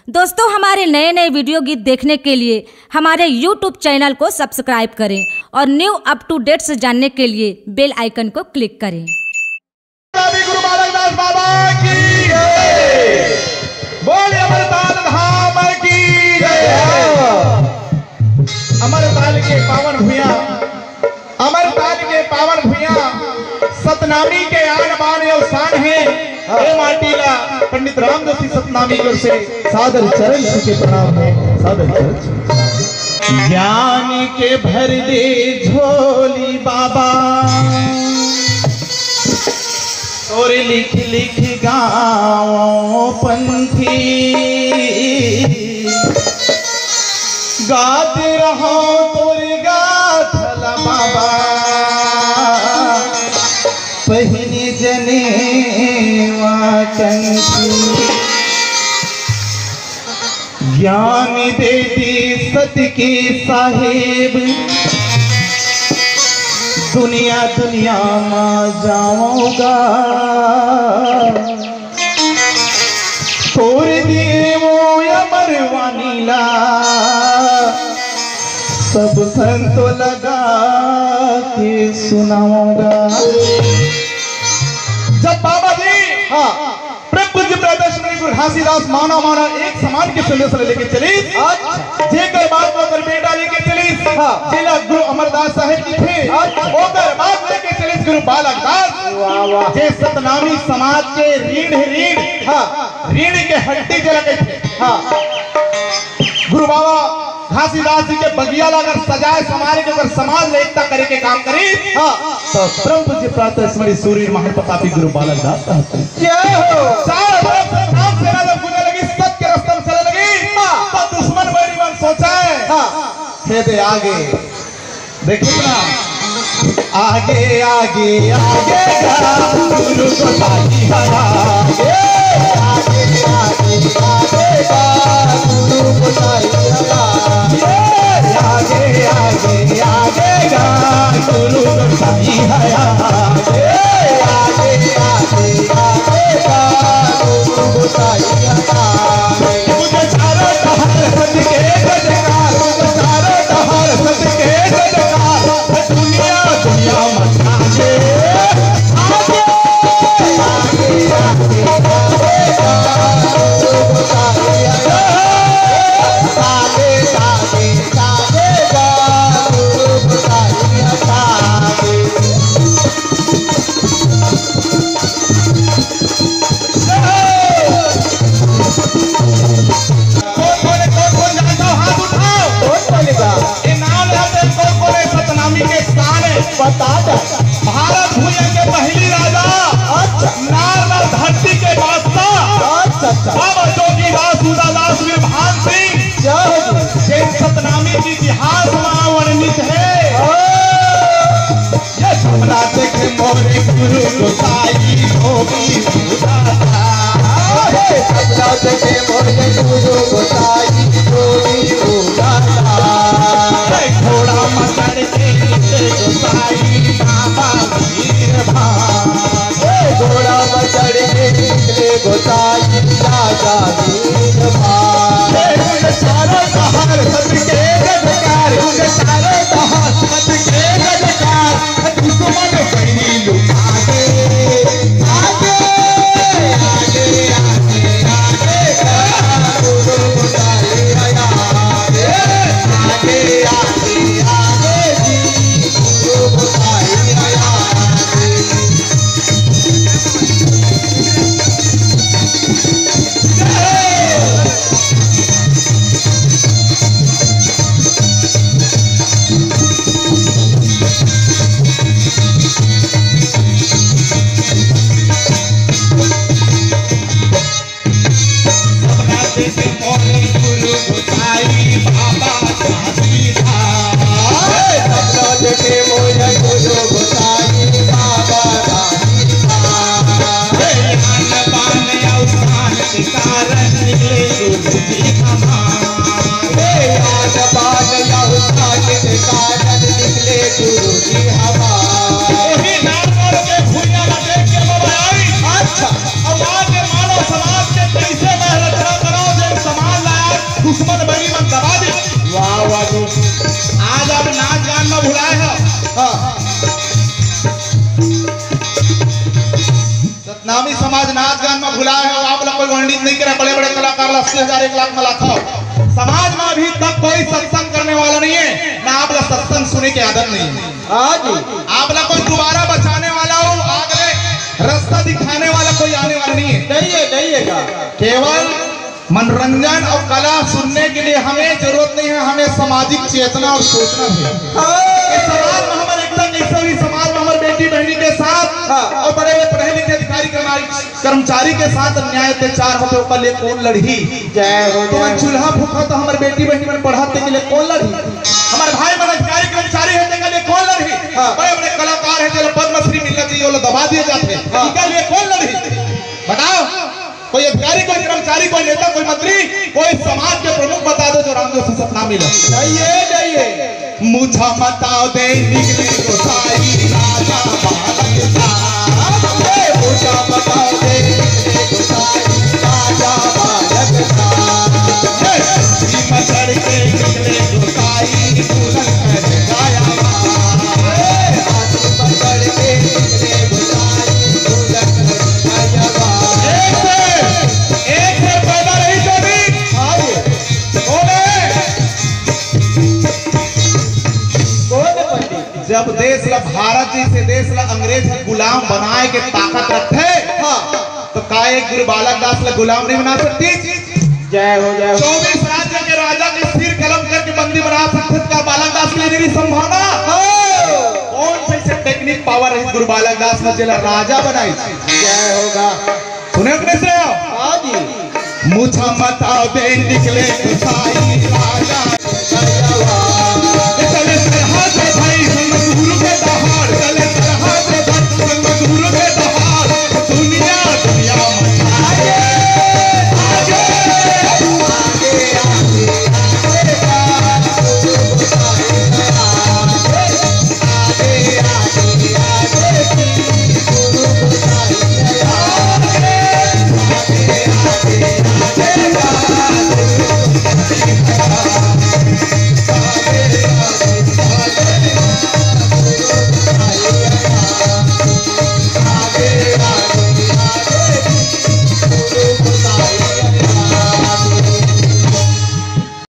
दोस्तों हमारे नए नए वीडियो गीत देखने के लिए हमारे YouTube चैनल को सब्सक्राइब करें और न्यू अप टू डेट से जानने के लिए बेल आइकन को क्लिक करें। गुरु बालक दास बाबा की जय, बोले अमरताल धाम की जय। अमरताल के पावन भुइयां, अमरताल के पावन भुइयां सतनामी के आन बान अवसान है। हे माटीला पंडित राम जोशी सतनामी की ओर से सादर चरण के प्रणाम है। सादर चरण ज्ञान के भर दे झोली बाबा और लिख लिख गाओ पंथी, गाते रहो तोर गाथला बाबा पहिने जने कंठी। ज्ञान दे दी सत के साहेब दुनिया दुनिया में जाऊंगा, तोड़ दिए वो अमर वानीला सब संतो लगा के सुनाऊंगा। जब बाबा जी पूज्य प्रदर्शन गुरु घासीदास माना माना एक समान के संदेश लेके चली, जेकर बात ओकर बेटा लेके चली जिला गुरु अमरदास साहिब जी थे, ओकर बात लेके चली गुरु बालक दास जे सतनामी समाज के रीढ़ के हड्डी जला के थे। गुरु बाबा घासीदास जी के बगिया अगर सजाए समारे के अगर समाज में एकता करे के काम करी तो परम पूज्य प्रातः स्मरण सूर्य महाप्रतापी गुरु बालक दास जय हो। चारों तरफ से नाम सेना जब गुजरने लगी, सत्य के रास्ते में चलने लगी तो दुश्मन बैरी मन सोचा है खेदे आगे देखिए ना, आगे आगे आगे गुरु को साथी हरा, आगे आगे आगे गुरु को साथी हरा, आगे आगे आगे गुरु को साथी हरा, आगे आगे आगे गुरु को साथी हरा। मुझे चारों टहर सज के गजकार, मुझे चारों टहर सज के गजकार, दुनिया दुनिया मचा दे आगे आगे आगे भारत भूया के पहली राजा नार धरती के बादशाह बाबा जोगी दास उदादास विभान सिंह जैन सतनामी की इतिहास में वर्णित है। ये सपना देखे मोरे गुरु गोसाई जोगी उदासा, सपना देखे मोरे गुरु गोसाई जोगी उदासा, घोड़ा मचड़ के गोसाई बाबा वीर भान, घोड़ा मचड़ के निकले गोसाई राजा वीर भान। चारों तहार सत के गजकार, चारों तहार सत के गजकार, दुश्मन बैरी लुका दे आगे आगे आगे आगे गुरु गोसाई आया, आगे आगे आगे गुरु गोसाई आया। अच्छा, अब आज मानव समाज के कैसे मैं रचना कराओ, समाज 1 80,000 1 लाख में लाखों समाज में अभी तक कोई सत्संग करने वाला नहीं है ना। आप लोग सत्संग सुनने की आदत नहीं है। आप लोग कोई दोबारा बचाने वाला हो, आगे रास्ता दिखाने वाला कोई आने वाला नहीं है। नहीं है केवल मनोरंजन और कला सुनने के लिए हमें जरूरत नहीं है, हमें सामाजिक चेतना और सोचना है। समाज में हमारे एकदम ऐसे भी समाज में हमारे बेटी बहनी के साथ और बड़े बड़े पढ़े लिखे अधिकारी कर्मचारी के साथ अन्याय अत्याचार होते ऊपर ले कौन लड़ी? जय हो। तो चूल्हा फूका तो हमारे बेटी बहनी में पढ़ाते के लिए कौन लड़ी? हमारे भाई मन अधिकारी कर्मचारी है के लिए कौन लड़ी? बड़े बड़े कलाकार है जो पद्मश्री मिलना चाहिए वो दबा दिए जाते हैं, इनके लिए कौन लड़ी? बताओ, कोई अधिकारी, कोई कर्मचारी, कोई नेता, कोई मंत्री, कोई समाज के प्रमुख बता दो जो रामदेव से सपना मिला। नहीं मुझा बताओ दे निकले गोसाई राजा बालक सा, मुझा बताओ दे निकले गोसाई राजा बालक सा, मचड़ के निकले गोसाई दुल्हन कर गाया, मचड़ के निकले गोसाई दुल्हन कर गाया। एक से पैदा नहीं चली जब देश ला भारत जैसे देश ला अंग्रेज गुलाम बनाए के ताकत रखे तो का एक गुरु बालक दास ला गुलाम नहीं बना सकती? जय हो जय हो। 24 राज्य के राजा के सिर कलम करके बंदी बना सकते का बालक दास के लिए संभावना? कौन से टेक्निक पावर है गुरु बालक दास ने जिला राजा बनाई? जय होगा। सुने अपने से मुझा बताओ दे निकले गोसाई राजा